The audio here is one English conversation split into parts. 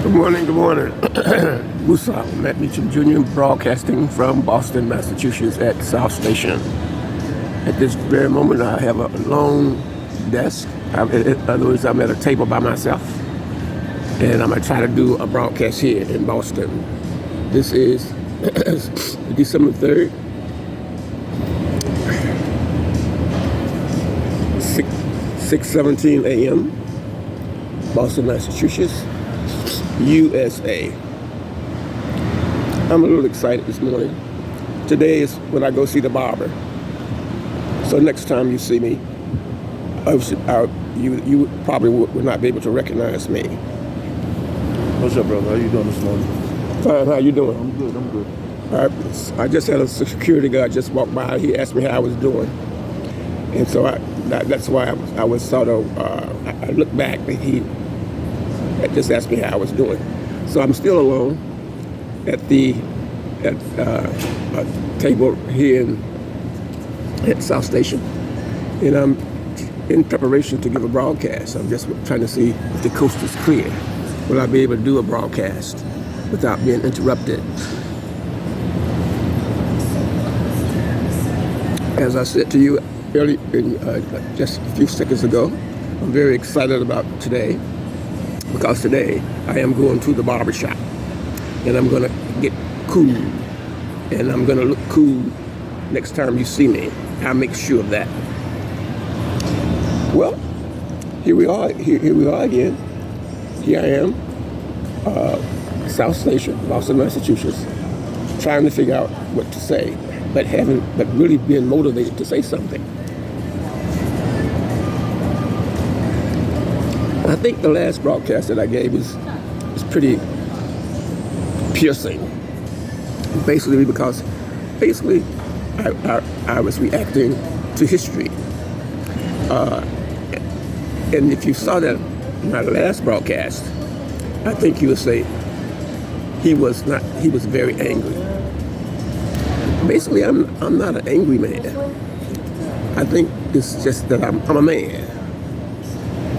Good morning, good morning. Musa, Matt Meacham Jr., broadcasting from Boston, Massachusetts at South Station. At this very moment, I have a long desk. In other words, I'm at a table by myself, and I'm going to try to do a broadcast here in Boston. This is December 3rd, 6:17 a.m., Boston, Massachusetts, USA. I'm a little excited this morning. Today is when I go see the barber. So next time you see me, you probably would not be able to recognize me. What's up, brother? How you doing this morning? Fine, how you doing? I'm good. All right, I just had a security guard just walk by. He asked me how I was doing. And so that's why I was sort of, I looked back and he just asked me how I was doing. So I'm still alone at a table here at South Station. And I'm in preparation to give a broadcast. I'm just trying to see if the coast is clear. Will I be able to do a broadcast without being interrupted? As I said to you earlier, just a few seconds ago, I'm very excited about today, because today I am going to the barber shop and I'm going to get cool, and I'm going to look cool next time you see me. I'll make sure of that. Well, here we are again. Here I am, South Station, Boston, Massachusetts, trying to figure out what to say, but really being motivated to say something. I think the last broadcast that I gave was pretty piercing. Basically because I was reacting to history. And if you saw that in my last broadcast, I think you would say he was very angry. Basically, I'm not an angry man. I think it's just that I'm a man.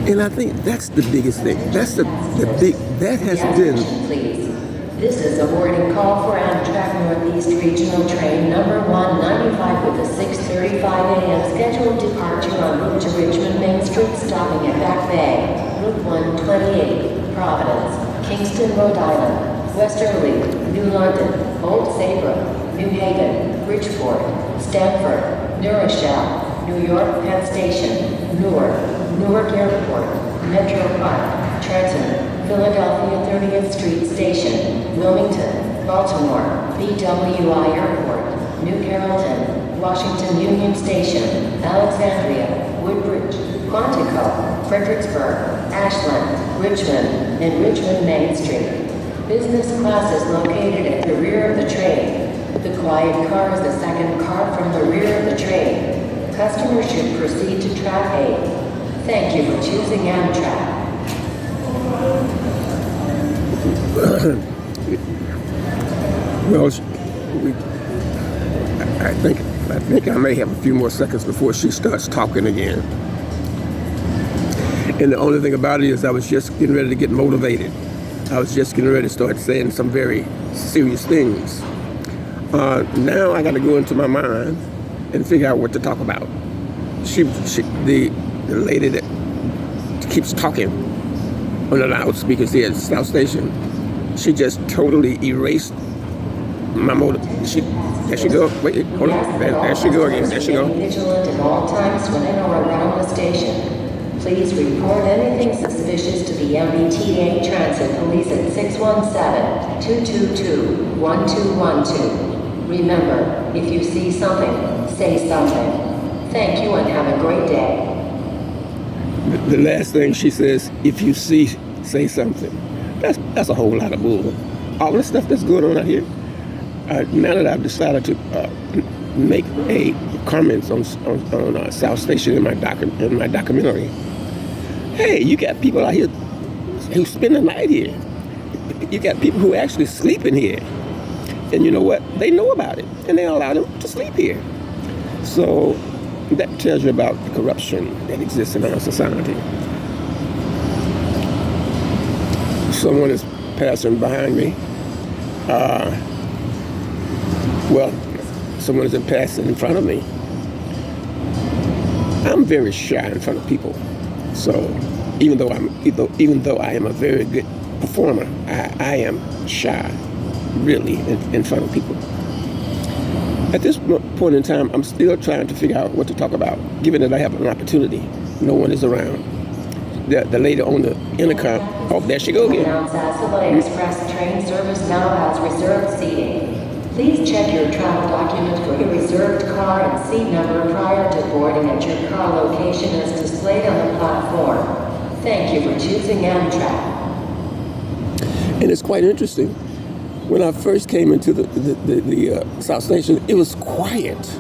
And I think that's the biggest thing. That has been. Please. This is a warning call for Amtrak Northeast Regional Train number 195 with a 6:35 a.m. scheduled departure en route to Richmond Main Street, stopping at Back Bay, Route 128, Providence, Kingston, Rhode Island, Westerly, New London, Old Saybrook, New Haven, Bridgeport, Stamford, New Rochelle, New York Penn Station, Newark Airport, Metro Park, Trenton, Philadelphia 30th Street Station, Wilmington, Baltimore, BWI Airport, New Carrollton, Washington Union Station, Alexandria, Woodbridge, Quantico, Fredericksburg, Ashland, Richmond, and Richmond Main Street. Business class is located at the rear of the train. The quiet car is the second car from the rear of the train. Customers should proceed to track 8. Thank you for choosing Amtrak. Well, I think I may have a few more seconds before she starts talking again. And the only thing about it is I was just getting ready to get motivated. I was just getting ready to start saying some very serious things. Now I got to go into my mind and figure out what to talk about. The lady that keeps talking on the loudspeakers here at South Station, she just totally erased my motive. There she go. Wait, hold on. There she go again. There she go. Vigilant at all times when in or around the station. Please report anything suspicious to the MBTA Transit Police at 617-222-1212. Remember, if you see something, say something. Thank you and have a great day. The last thing she says, if you say something. That's a whole lot of bull. All the stuff that's going on out here. Now that I've decided to make a comments on South Station in my documentary. Hey, you got people out here who spend the night here. You got people who actually sleep in here. And you know what? They know about it, and they allow them to sleep here. So that tells you about the corruption that exists in our society. Someone is passing behind me. Well, someone is passing in front of me. I'm very shy in front of people. So even though I am a very good performer, I am shy, really, in front of people. At this point in time, I'm still trying to figure out what to talk about, given that I have an opportunity. No one is around. The lady on the intercom, oh, there she goes again. Sasaway Express train service now has reserved seating. Please check your travel document for your reserved car and seat number prior to boarding at your car location as displayed on the platform. Thank you for choosing Amtrak. And it's quite interesting. When I first came into the South Station, it was quiet.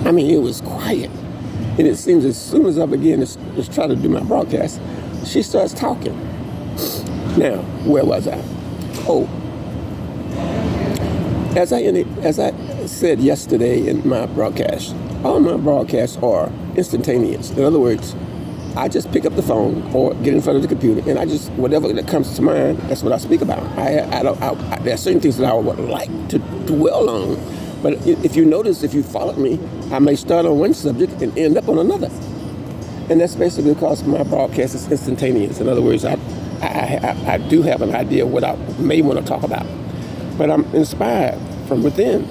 I mean, it was quiet. And it seems as soon as I begin to try to do my broadcast, she starts talking. Now, where was I? Oh, as I said yesterday in my broadcast, all my broadcasts are instantaneous. In other words, I just pick up the phone or get in front of the computer, and I just, whatever that comes to mind, that's what I speak about. There are certain things that I would like to dwell on, but if you notice, if you follow me, I may start on one subject and end up on another. And that's basically because my broadcast is instantaneous. In other words, I do have an idea of what I may want to talk about, but I'm inspired from within.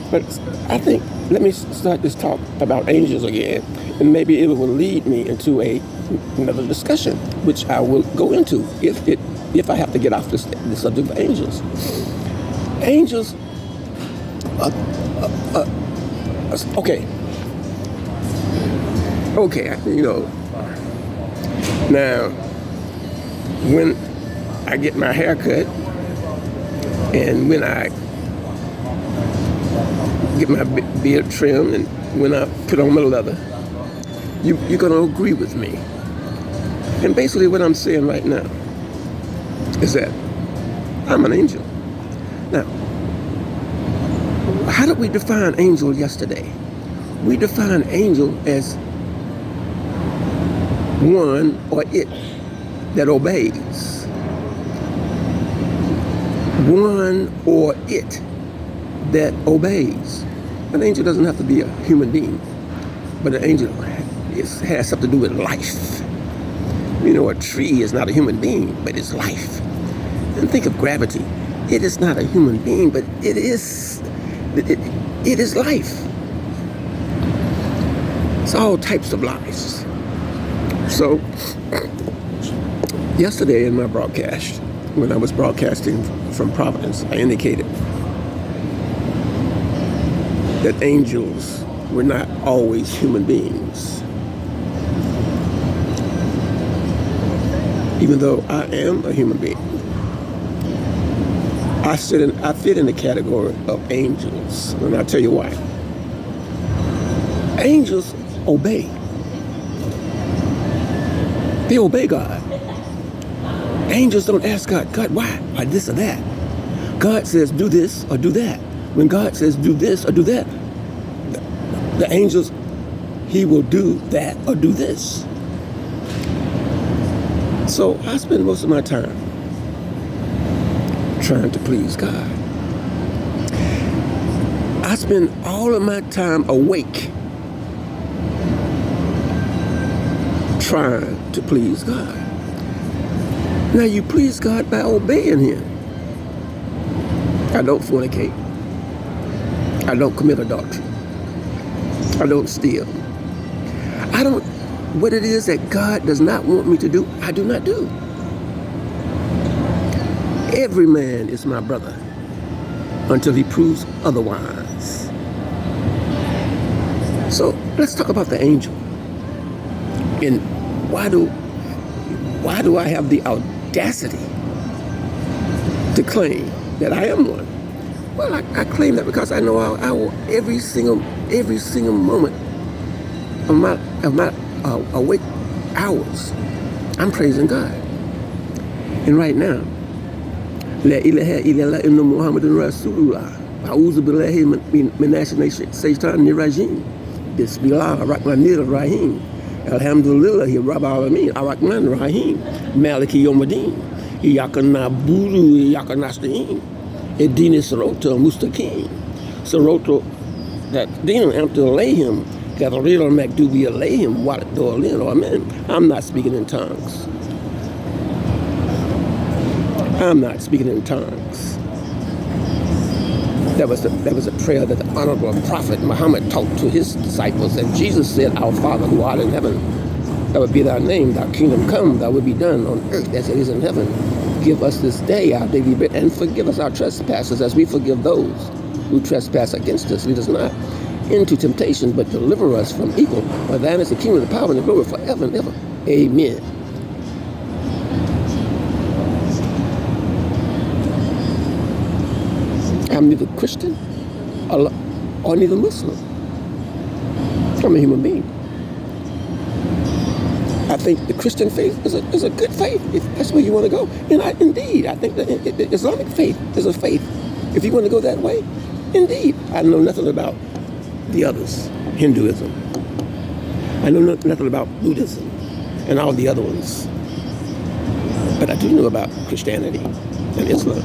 But I think, let me start this talk about angels again, and maybe it will lead me into another discussion, which I will go into if I have to get off the subject of angels. Angels, okay, now, when I get my hair cut, and when I get my beard trimmed, and when I put on my leather, you're going to agree with me. And basically what I'm saying right now is that I'm an angel. Now, how did we define angel yesterday? We defined angel as one or it that obeys. One or it that obeys. An angel doesn't have to be a human being, but an angel has something to do with life. You know, a tree is not a human being, but it's life. And think of gravity. It is not a human being, but it is life. It's all types of lives. So, yesterday in my broadcast, when I was broadcasting from Providence, I indicated that angels were not always human beings. Even though I am a human being, I fit in the category of angels, and I'll tell you why. Angels obey. They obey God. Angels don't ask God, why? Why this or that? God says do this or do that. When God says do this or do that, the angels, he will do that or do this. So I spend most of my time trying to please God. I spend all of my time awake trying to please God. Now you please God by obeying him. I don't fornicate. I don't commit adultery. I don't steal. What it is that God does not want me to do, I do not do. Every man is my brother until he proves otherwise. So let's talk about the angel. And why do I have the audacity to claim that I am one? Well, I claim that because I know I will every single moment of my awake hours, I'm praising God. And right now, La ilaha illallah inna Muhammadan Rasulullah. A'udhu billahi minash shaitanir rajim. Bismillah ar-Rahmanir Rahim. Alhamdulillah Rabbil Alamin. Ar-Rahman Rahim. Maliki Yawmiddin. Yakana Buru Yakanastain, Edina Soroto Mustakim. Soroto, that Dino am to lay him, Gatorito Macdubia lay him, what do or amen. I'm not speaking in tongues. I'm not speaking in tongues. That was a prayer that the honorable prophet Muhammad taught to his disciples. And Jesus said, Our Father who art in heaven, that would be thy name, thy kingdom come, thy will be done on earth as it is in heaven. Give us this day our daily bread, and forgive us our trespasses as we forgive those who trespass against us. Lead us not into temptation, but deliver us from evil. For thine is the kingdom, the power, and the glory forever and ever. Amen. I'm neither Christian or neither Muslim. I'm a human being. I think the Christian faith is a good faith, if that's where you want to go. And I think the Islamic faith is a faith. If you want to go that way, indeed. I know nothing about the others, Hinduism. I know nothing about Buddhism and all the other ones. But I do know about Christianity and Islam.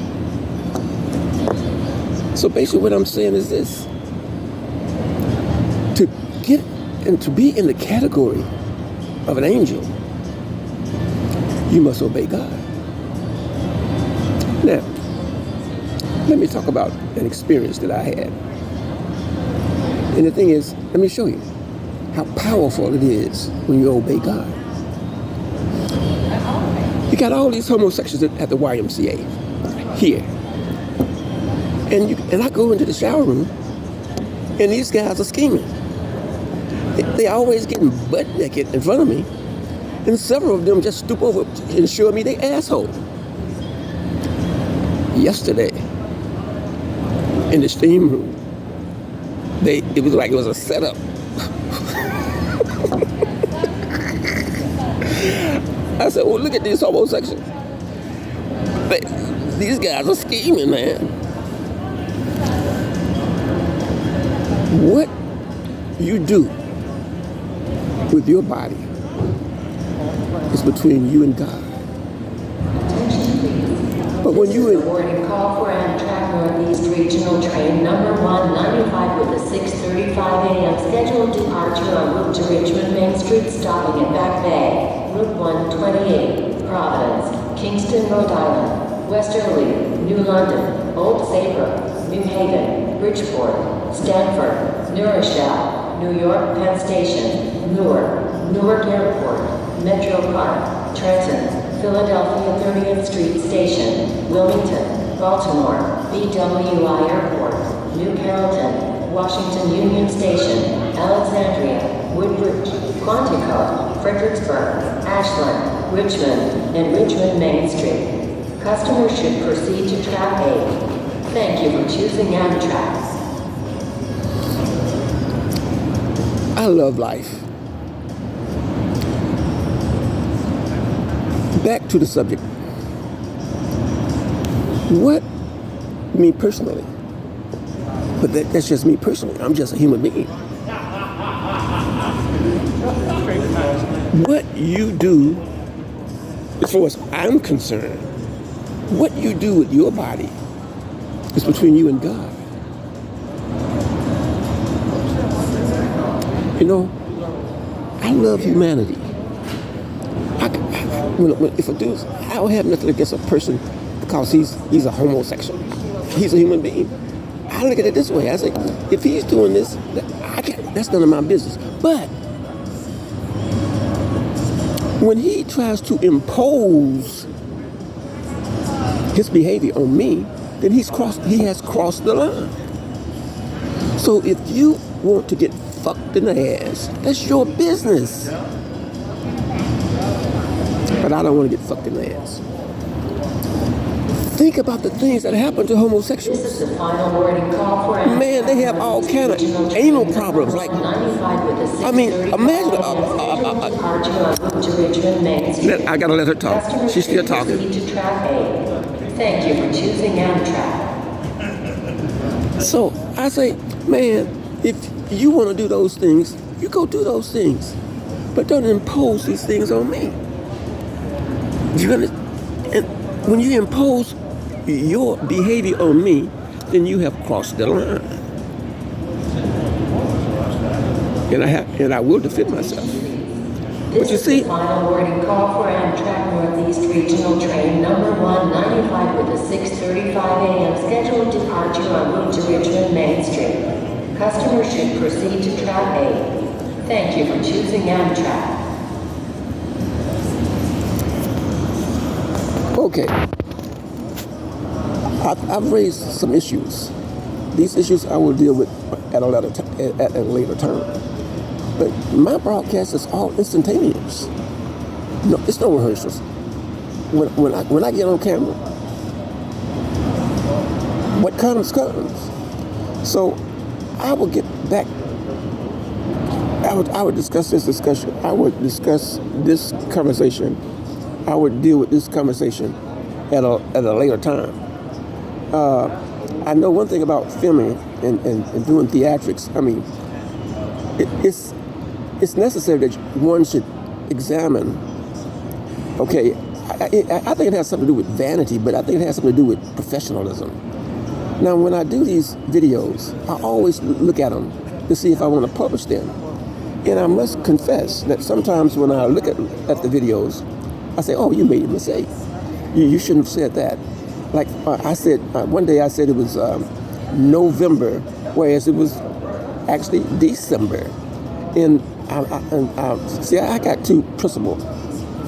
So basically what I'm saying is this. To get and to be in the category of an angel, you must obey God. Now, let me talk about an experience that I had. And the thing is, let me show you how powerful it is when you obey God. You got all these homosexuals at the YMCA here. And I go into the shower room, and these guys are scheming. They always getting butt naked in front of me, and several of them just stoop over and show me their asshole. Yesterday, in the steam room, it was like it was a setup. I said, well, look at these homosexuals. These guys are scheming, man. What you do with your body is between you and God. But when you Boarding call for Amtrak Northeast Regional Train number 195 with a 6:35 a.m. scheduled departure en route to Richmond Main Street, stopping at Back Bay, Route 128, Providence, Kingston, Rhode Island, Westerly, New London, Old Saybrook, New Haven, Bridgeport, Stanford, New Rochelle, New York Penn Station, Newark Airport, Metro Park, Trenton, Philadelphia 30th Street Station, Wilmington, Baltimore, BWI Airport, New Carrollton, Washington Union Station, Alexandria, Woodbridge, Quantico, Fredericksburg, Ashland, Richmond, and Richmond Main Street. Customers should proceed to track 8. Thank you for choosing Amtrak. I love life. Back to the subject. What, me personally, but that's just me personally. I'm just a human being. What you do, as far as I'm concerned, what you do with your body is between you and God. You know, I love humanity. If a dude, I don't have nothing against a person because he's a homosexual. He's a human being. I look at it this way. I say, if he's doing this, that's none of my business. But when he tries to impose his behavior on me, then he has crossed the line. So if you want to get fucked in the ass, that's your business. But I don't want to get fucked in the ass. Think about the things that happen to homosexuals. This is the final boarding call for Man, they have all kind of anal problems. Like, I mean, imagine. I gotta let her talk. She's still talking. Thank you for choosing Amtrak. So I say, man, if you want to do those things, you go do those things, but don't impose these things on me. You understand? And when you impose your behavior on me, then you have crossed the line. And I will defend myself. This you is see- the final boarding call for Amtrak Northeast Regional Train number 195 with a 6:35 a.m. scheduled departure en route to Richmond Main Street. Customers should proceed to track 8. Thank you for choosing Amtrak. Okay. I've raised some issues. These issues I will deal with at a later time. But my broadcast is all instantaneous. No, it's no rehearsals. When I get on camera, what comes. So I will get back. I would discuss this discussion. I would discuss this conversation. I would deal with this conversation at a later time. I know one thing about filming and doing theatrics. I mean, it's necessary that one should examine. Okay, I think it has something to do with vanity, but I think it has something to do with professionalism. Now, when I do these videos, I always look at them to see if I want to publish them. And I must confess that sometimes when I look at the videos, I say, oh, you made a mistake. You shouldn't have said that. Like I said, one day I said it was November, whereas it was actually December. And I got two principal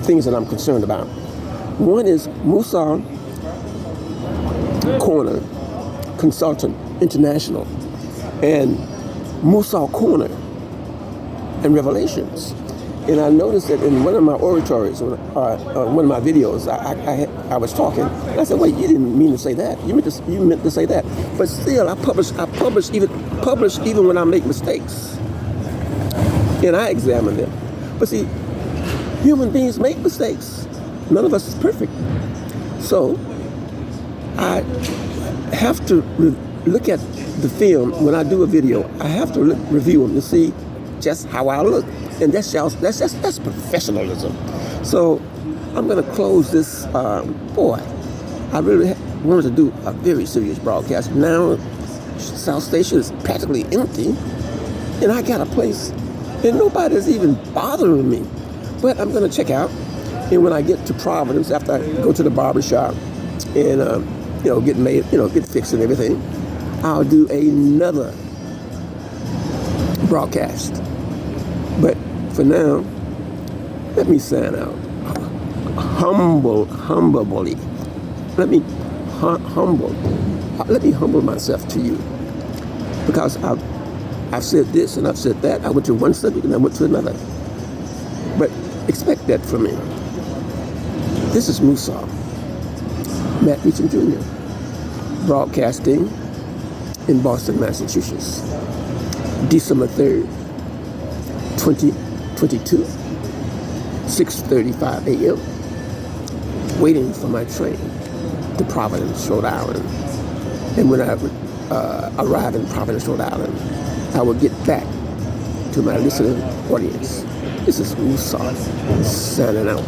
things that I'm concerned about. One is Musa Corner Consultant International and Musa Corner and Revelations. And I noticed that in one of my oratories, one of my videos, I was talking, and I said, "Wait, you didn't mean to say that. You meant to say that." But still, I publish even when I make mistakes, and I examine them. But see, human beings make mistakes. None of us is perfect, so I have to look at the film when I do a video. I have to review them to see just how I look. And that's professionalism. So I'm going to close this. I really wanted to do a very serious broadcast. Now South Station is practically empty, and I got a place, and nobody's even bothering me. But I'm going to check out, and when I get to Providence, after I go to the barbershop and get made, get fixed and everything, I'll do another broadcast. But for now, let me sign out humbly. Let me humble myself to you, because I've said this and I've said that. I went to one subject and I went to another. But expect that from me. This is Musa, Matt Beecham Jr., broadcasting in Boston, Massachusetts, December 3rd. 2022, 6:35 a.m. waiting for my train to Providence, Rhode Island. And when I arrive in Providence, Rhode Island, I will get back to my listening audience. This is Musa signing out.